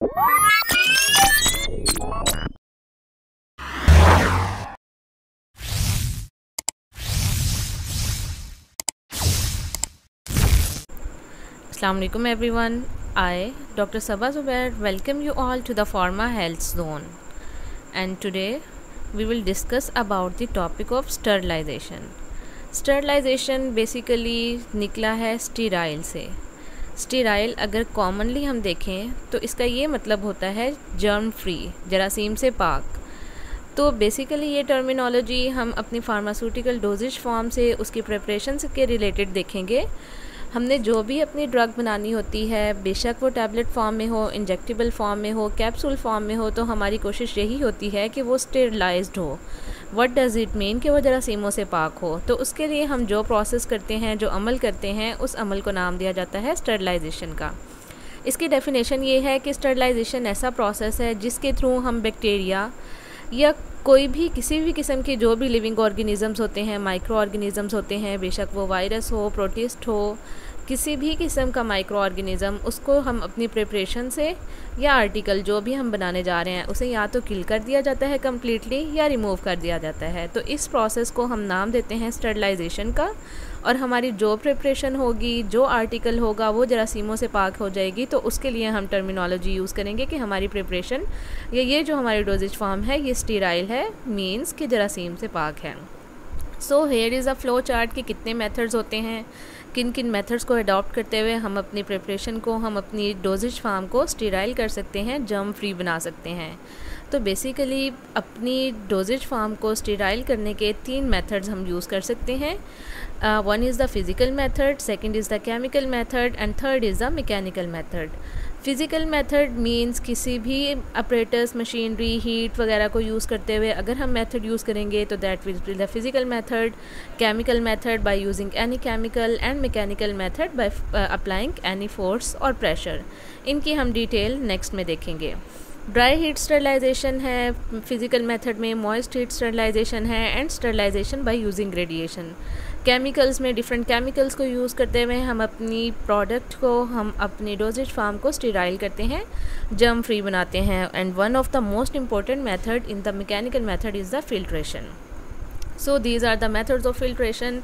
Assalamualaikum everyone. I, Dr. Sabah Zubair, welcome you all to the Pharma Health Zone. And today we will discuss about the topic of sterilization. Sterilization basically निकला है sterile से. Sterile अगर commonly हम देखें तो इसका ये मतलब होता है जर्म फ्री, जरासीम से पाक. तो बेसिकली ये टर्मिनोलॉजी हम अपनी फार्मास्यूटिकल डोजेज फॉर्म से उसकी प्रिपरेशन के रिलेटेड देखेंगे. हमने जो भी अपनी ड्रग बनानी होती है, बेशक वो टैबलेट फॉर्म में हो, इंजेक्टेबल फॉर्म में हो, कैप्सूल फॉर्म में हो, तो हमारी कोशिश यही होती है कि वो स्टेरिलाइज्ड हो. व्हाट डज़ इट मीन कि वो जरासीमों से पाक हो. तो उसके लिए हम जो प्रोसेस करते हैं, जो अमल करते हैं, उस अमल को नाम दिया जाता है स्टेरिलाइजेशन का. इसकी डेफिनेशन ये है कि स्टेरिलाइजेशन ऐसा प्रोसेस है जिसके थ्रू हम बैक्टीरिया या कोई भी किसी भी किस्म के जो भी लिविंग ऑर्गेनिज़म्स होते हैं, माइक्रो ऑर्गेनिज़म्स होते हैं, बेशक वो वायरस हो, प्रोटिस्ट हो, किसी भी किस्म का माइक्रो ऑर्गेनिज़म, उसको हम अपनी प्रिपरेशन से या आर्टिकल जो भी हम बनाने जा रहे हैं उसे या तो किल कर दिया जाता है कम्प्लीटली या रिमूव कर दिया जाता है. तो इस प्रोसेस को हम नाम देते हैं स्टेरिलाइजेशन का. और हमारी जो प्रिपरेशन होगी, जो आर्टिकल होगा, वो जरासीमों से पाक हो जाएगी. तो उसके लिए हम टर्मिनोलॉजी यूज़ करेंगे कि हमारी प्रिपरेशन या ये जो हमारी डोजेज फॉर्म है ये स्टीराइल है, मीन्स कि जरासीम से पाक है. So here is a flow chart कि कितने मेथड्स होते हैं, किन किन मेथड्स को अडॉप्ट करते हुए हम अपनी प्रिपरेशन को, हम अपनी डोजेज फार्म को स्टीराइल कर सकते हैं, जर्म फ्री बना सकते हैं. तो बेसिकली अपनी डोजेज फार्म को स्टीराइल करने के 3 मेथड्स हम यूज़ कर सकते हैं. One is the physical method, second is the chemical method and third is the mechanical method. Physical method means किसी भी अपरेटस, मशीनरी, हीट वगैरह को यूज़ करते हुए अगर हम मेथड यूज़ करेंगे तो that will be the physical method. Chemical method by using any chemical and mechanical method by applying any force और प्रेशर. इनकी हम डिटेल नेक्स्ट में देखेंगे. ड्राई हीट स्टरलाइजेशन है फिज़िकल मेथड में, मॉइस्ट हीट स्टरलाइजेशन है and sterilization by using radiation. Chemicals में different chemicals को यूज़ करते हुए हम अपनी प्रोडक्ट को, हम अपनी डोजेज फार्म को स्टीराइल करते हैं, जर्म फ्री बनाते हैं. And one of the most important method in the mechanical method is the filtration. So these are the methods of filtration.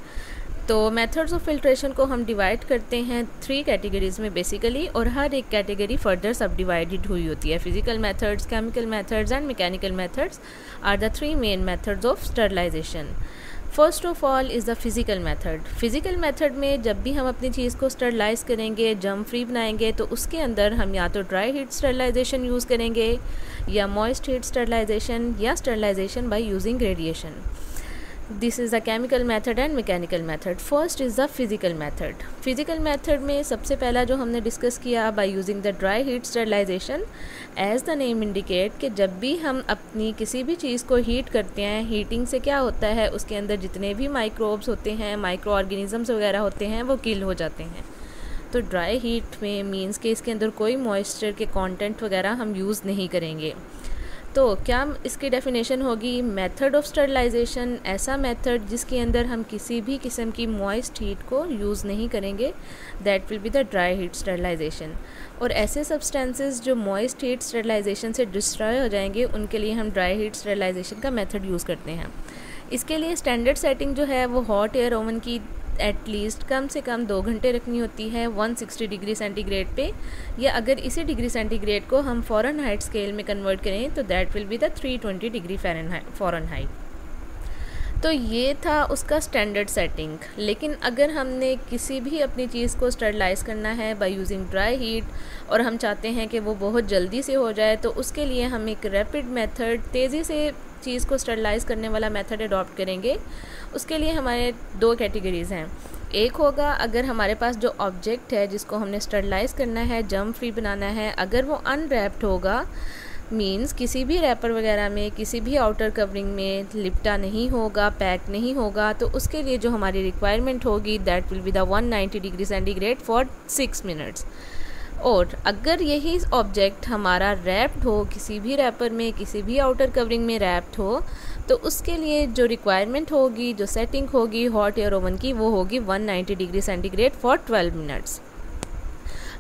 तो मेथड्स ऑफ फिल्ट्रेशन को हम डिवाइड करते हैं 3 कैटेगरीज़ में बेसिकली, और हर एक कैटेगरी फर्दर सब डिवाइडेड हुई होती है. Physical methods, chemical methods and mechanical methods are the 3 main methods of sterilization. First of all is the physical method. Physical method में जब भी हम अपनी चीज़ को स्टरलाइज करेंगे, जर्म फ्री बनाएंगे, तो उसके अंदर हम या तो ड्राई हीट स्टरलाइजेशन यूज़ करेंगे या मॉइस्ट हीट स्टरलाइजेशन या sterilization by using radiation. This is the chemical method and mechanical method. First is the physical method. Physical method में सबसे पहला जो हमने डिस्कस किया by using the dry heat sterilization, as the name indicate कि जब भी हम अपनी किसी भी चीज़ को हीट करते हैं, हीटिंग से क्या होता है, उसके अंदर जितने भी माइक्रोब्स होते हैं, माइक्रो ऑर्गेनिज़म्स वगैरह होते हैं, वो किल हो जाते हैं. तो ड्राई हीट में मीन्स कि इसके अंदर कोई मॉइस्चर के कंटेंट वगैरह हम यूज़ नहीं करेंगे. तो क्या इसकी डेफिनेशन होगी, मेथड ऑफ स्टरलाइजेशन, ऐसा मेथड जिसके अंदर हम किसी भी किस्म की मॉइस्ट हीट को यूज़ नहीं करेंगे, that will be the dry heat sterilization. और ऐसे सब्सटेंसेस जो मॉइस्ट हीट स्टरलाइजेशन से डिस्ट्रॉय हो जाएंगे, उनके लिए हम ड्राई हीट स्टरलाइजेशन का मेथड यूज़ करते हैं. इसके लिए स्टैंडर्ड सेटिंग जो है वो हॉट एयर ओवन की एटलीस्ट कम से कम 2 घंटे रखनी होती है 160 डिग्री सेंटीग्रेड पे, या अगर इसी डिग्री सेंटीग्रेड को हम फ़ारेनहाइट स्केल में कन्वर्ट करें तो that will be the 320 degree Fahrenheit. तो ये था उसका स्टैंडर्ड सेटिंग. लेकिन अगर हमने किसी भी अपनी चीज़ को स्टरलाइज़ करना है बाय यूजिंग ड्राई हीट और हम चाहते हैं कि वो बहुत जल्दी से हो जाए, तो उसके लिए हम एक रैपिड मेथड, तेज़ी से चीज़ को स्टरलाइज़ करने वाला मेथड अडॉप्ट करेंगे. उसके लिए हमारे 2 कैटेगरीज़ हैं. एक होगा अगर हमारे पास जो ऑब्जेक्ट है जिसको हमने स्टरलाइज़ करना है, जर्म फ्री बनाना है, अगर वो अनरैप्ड होगा, मीन्स किसी भी रैपर वगैरह में, किसी भी आउटर कवरिंग में लिपटा नहीं होगा, पैक नहीं होगा, तो उसके लिए जो हमारी रिक्वायरमेंट होगी that will be the 190 degree centigrade for 6 minutes. और अगर यही ऑब्जेक्ट हमारा रैप्ड हो, किसी भी रैपर में, किसी भी आउटर कवरिंग में रैप्ड हो, तो उसके लिए जो रिक्वायरमेंट होगी, जो सेटिंग होगी हॉट एयर ओवन की, वो होगी 190 डिग्री सेंटीग्रेड फॉर 12 मिनट्स.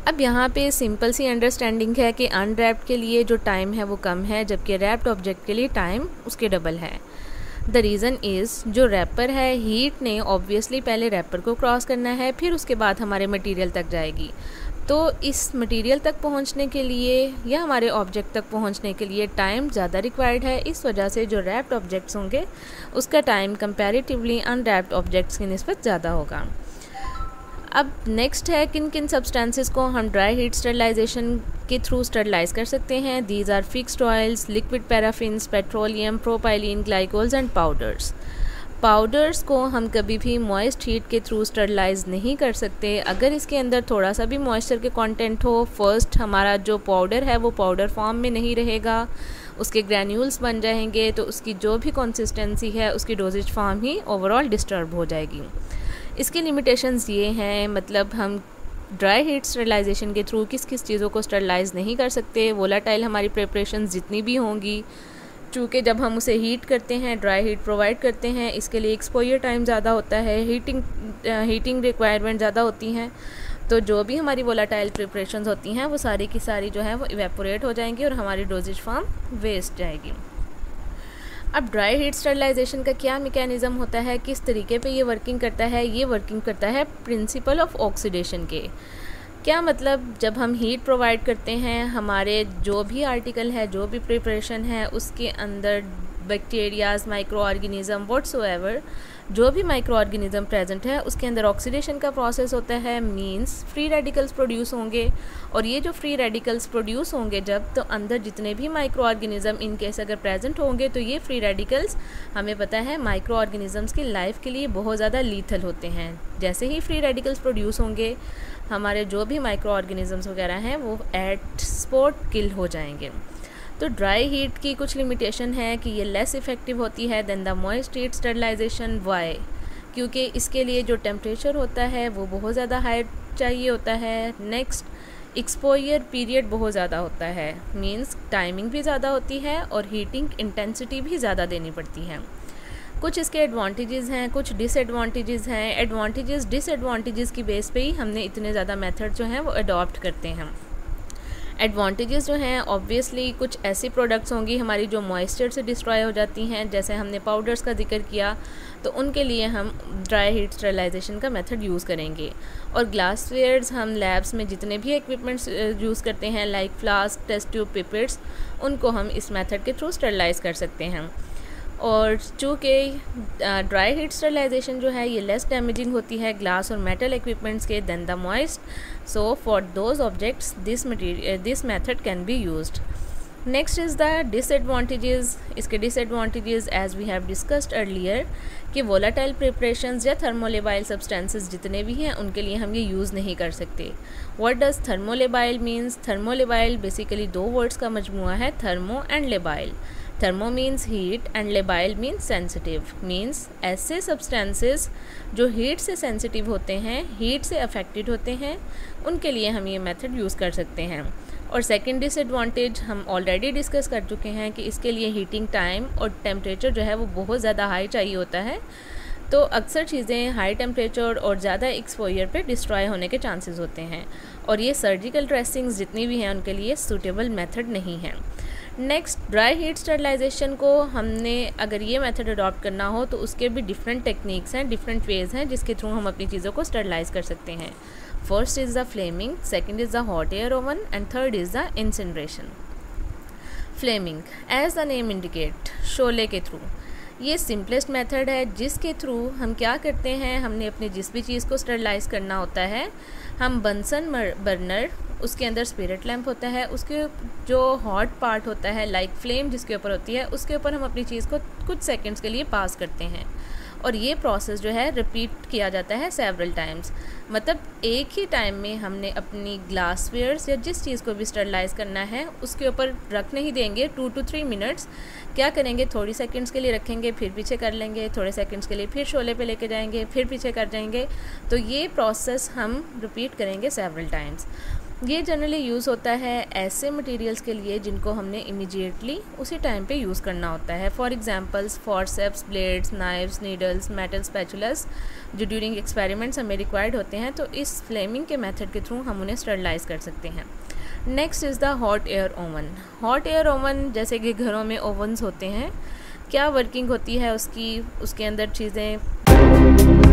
अब यहाँ पे सिंपल सी अंडरस्टैंडिंग है कि अनरैप्ड के लिए जो टाइम है वो कम है, जबकि रैप्ड ऑब्जेक्ट के लिए टाइम उसके डबल है। द रीज़न इज़ जो रैपर है, हीट ने ऑब्वियसली पहले रैपर को क्रॉस करना है, फिर उसके बाद हमारे मटेरियल तक जाएगी। तो इस मटेरियल तक पहुंचने के लिए या हमारे ऑब्जेक्ट तक पहुंचने के लिए टाइम ज़्यादा रिक्वायर्ड है। इस वजह से जो रैप्ड ऑब्जेक्ट्स होंगे उसका टाइम कंपैरेटिवली अनरैप्ड ऑब्जेक्ट्स की निस्बत ज़्यादा होगा। अब नेक्स्ट है किन किन सब्सटेंसेस को हम ड्राई हीट स्टरलाइजेशन के थ्रू स्टरलाइज कर सकते हैं। These are fixed oils, liquid paraffins, petroleum, propylene glycols and powders. Powders को हम कभी भी मॉइस्ट हीट के थ्रू स्टरलाइज नहीं कर सकते। अगर इसके अंदर थोड़ा सा भी मॉइस्चर के कंटेंट हो, फर्स्ट हमारा जो पाउडर है वो पाउडर फॉर्म में नहीं रहेगा, उसके ग्रैन्यूल्स बन जाएंगे, तो उसकी जो भी कंसिस्टेंसी है उसकी डोजेज फॉर्म ही ओवरऑल डिस्टर्ब हो जाएगी। इसके लिमिटेशंस ये हैं, मतलब हम ड्राई हीट स्टरलाइजेशन के थ्रू किस किस चीज़ों को स्टरलाइज नहीं कर सकते। वोलाटाइल हमारी प्रिपरेशन जितनी भी होंगी, चूँकि जब हम उसे हीट करते हैं, ड्राई हीट प्रोवाइड करते हैं, इसके लिए एक्सपोजर टाइम ज़्यादा होता है, हीटिंग रिक्वायरमेंट ज़्यादा होती हैं, तो जो भी हमारी वोलाटाइल प्रिपरेशंस होती हैं वो सारी की सारी जो है वो इवेपोरेट हो जाएंगी और हमारी डोजेज फॉर्म वेस्ट जाएगी। अब ड्राई हीट स्टरलाइजेशन का क्या मैकेनिज़्म होता है, किस तरीके पे ये वर्किंग करता है। ये वर्किंग करता है प्रिंसिपल ऑफ ऑक्सीडेशन के। क्या मतलब, जब हम हीट प्रोवाइड करते हैं, हमारे जो भी आर्टिकल है, जो भी प्रिपरेशन है, उसके अंदर बैक्टीरियाज, माइक्रो ऑर्गेनिज़म, व्हाट्सोएवर जो भी माइक्रो ऑर्गेनिज़म प्रेजेंट है उसके अंदर ऑक्सीडेशन का प्रोसेस होता है। मींस फ्री रेडिकल्स प्रोड्यूस होंगे, और ये जो फ्री रेडिकल्स प्रोड्यूस होंगे जब, तो अंदर जितने भी माइक्रो ऑर्गेनिज़म इन केस अगर प्रेजेंट होंगे, तो ये फ्री रेडिकल्स हमें पता है माइक्रो ऑर्गेनिज़म्स की लाइफ के लिए बहुत ज़्यादा लीथल होते हैं। जैसे ही फ्री रेडिकल्स प्रोड्यूस होंगे, हमारे जो भी माइक्रो ऑर्गेनिज़म्स वगैरह हैं वो एट स्पॉट किल हो जाएंगे। तो ड्राई हीट की कुछ लिमिटेशन है कि ये लेस इफ़ेक्टिव होती है than the moist heat sterilization. Why? क्योंकि इसके लिए जो टेम्परेचर होता है वो बहुत ज़्यादा हाई चाहिए होता है। नेक्स्ट, एक्सपोजर पीरियड बहुत ज़्यादा होता है, मींस टाइमिंग भी ज़्यादा होती है और हीटिंग इंटेंसिटी भी ज़्यादा देनी पड़ती है। कुछ इसके एडवांटेजेस हैं, कुछ डिसएडवांटेजेस हैं। एडवांटेजेस डिसएडवांटेजेस की बेस पे ही हमने इतने ज़्यादा मेथड जो हैं वो अडॉप्ट करते हैं। एडवांटेजेस जो हैं, ऑब्वियसली कुछ ऐसी प्रोडक्ट्स होंगी हमारी जो मॉइस्चर से डिस्ट्रॉय हो जाती हैं, जैसे हमने पाउडर्स का जिक्र किया, तो उनके लिए हम ड्राई हीट स्टरलाइजेशन का मेथड यूज़ करेंगे। और ग्लासवेयर्स, हम लैब्स में जितने भी इक्विपमेंट्स यूज़ करते हैं like flask, test tube, pipettes, उनको हम इस मेथड के थ्रू स्टरलाइज कर सकते हैं। और चूँकि ड्राई हीट स्टरलाइजेशन जो है ये लेस डैमेजिंग होती है ग्लास और मेटल इक्विपमेंट्स के than the moist, so for those objects this method can be used. Next is the disadvantages. इसके disadvantages as we have discussed earlier कि वोलाटाइल प्रिपरेशंस या थर्मोलेबाइल सब्सटेंसेस जितने भी हैं उनके लिए हम ये यूज़ नहीं कर सकते। What does thermolabile means? Thermolabile basically दो वर्ड्स का मजमुआ है, thermo and labile. Thermo means heat and labile means sensitive, means ऐसे सब्सटेंसेस जो हीट से सेंसिटिव होते हैं, हीट से अफेक्टेड होते हैं, उनके लिए हम ये मेथड यूज़ कर सकते हैं। और सेकंड डिसएडवांटेज हम ऑलरेडी डिस्कस कर चुके हैं कि इसके लिए हीटिंग टाइम और टेम्परेचर जो है वो बहुत ज़्यादा हाई चाहिए होता है, तो अक्सर चीज़ें हाई टेम्परेचर और ज़्यादा एक्सपोजर पे डिस्ट्रॉय होने के चांसेस होते हैं, और ये सर्जिकल ड्रेसिंग्स जितनी भी हैं उनके लिए सूटेबल मेथड नहीं है। नेक्स्ट, ड्राई हीट स्टरलाइजेशन को हमने अगर ये मेथड अडॉप्ट करना हो तो उसके भी डिफरेंट टेक्निक्स हैं, डिफरेंट वेज हैं जिसके थ्रू हम अपनी चीज़ों को स्टरलाइज कर सकते हैं। First is the flaming, second is the hot air oven and third is the incineration. Flaming, as the name indicate, शोले के थ्रू। ये सिंपलेस्ट मेथड है जिसके थ्रू हम क्या करते हैं, हमने अपनी जिस भी चीज़ को स्टरलाइज करना होता है, हम बंसन बर्नर, उसके अंदर स्पिरिट लैंप होता है, उसके जो हॉट पार्ट होता है लाइक फ्लेम जिसके ऊपर होती है, उसके ऊपर हम अपनी चीज़ को कुछ सेकंड्स के लिए पास करते हैं, और ये प्रोसेस जो है रिपीट किया जाता है सेवरल टाइम्स। मतलब एक ही टाइम में हमने अपनी ग्लासवेयर्स या जिस चीज़ को भी स्टरलाइज करना है उसके ऊपर रख नहीं देंगे 2 to 3 मिनट्स। क्या करेंगे, थोड़ी सेकंड्स के लिए रखेंगे, फिर पीछे कर लेंगे, थोड़े सेकंड्स के लिए फिर शोले पे लेके जाएंगे, फिर पीछे कर जाएंगे। तो ये प्रोसेस हम रिपीट करेंगे सेवरल टाइम्स। ये जनरली यूज़ होता है ऐसे मटेरियल्स के लिए जिनको हमने इमीडिएटली उसी टाइम पे यूज़ करना होता है। For examples forceps, blades, knives, needles, metal spatulas जो ड्यूरिंग एक्सपेरिमेंट्स हमें रिक्वायर्ड होते हैं, तो इस फ्लेमिंग के मेथड के थ्रू हम उन्हें स्टरलाइज कर सकते हैं। Next is the hot air oven. Hot air oven जैसे कि घरों में ओवन्स होते हैं, क्या वर्किंग होती है उसकी, उसके अंदर चीज़ें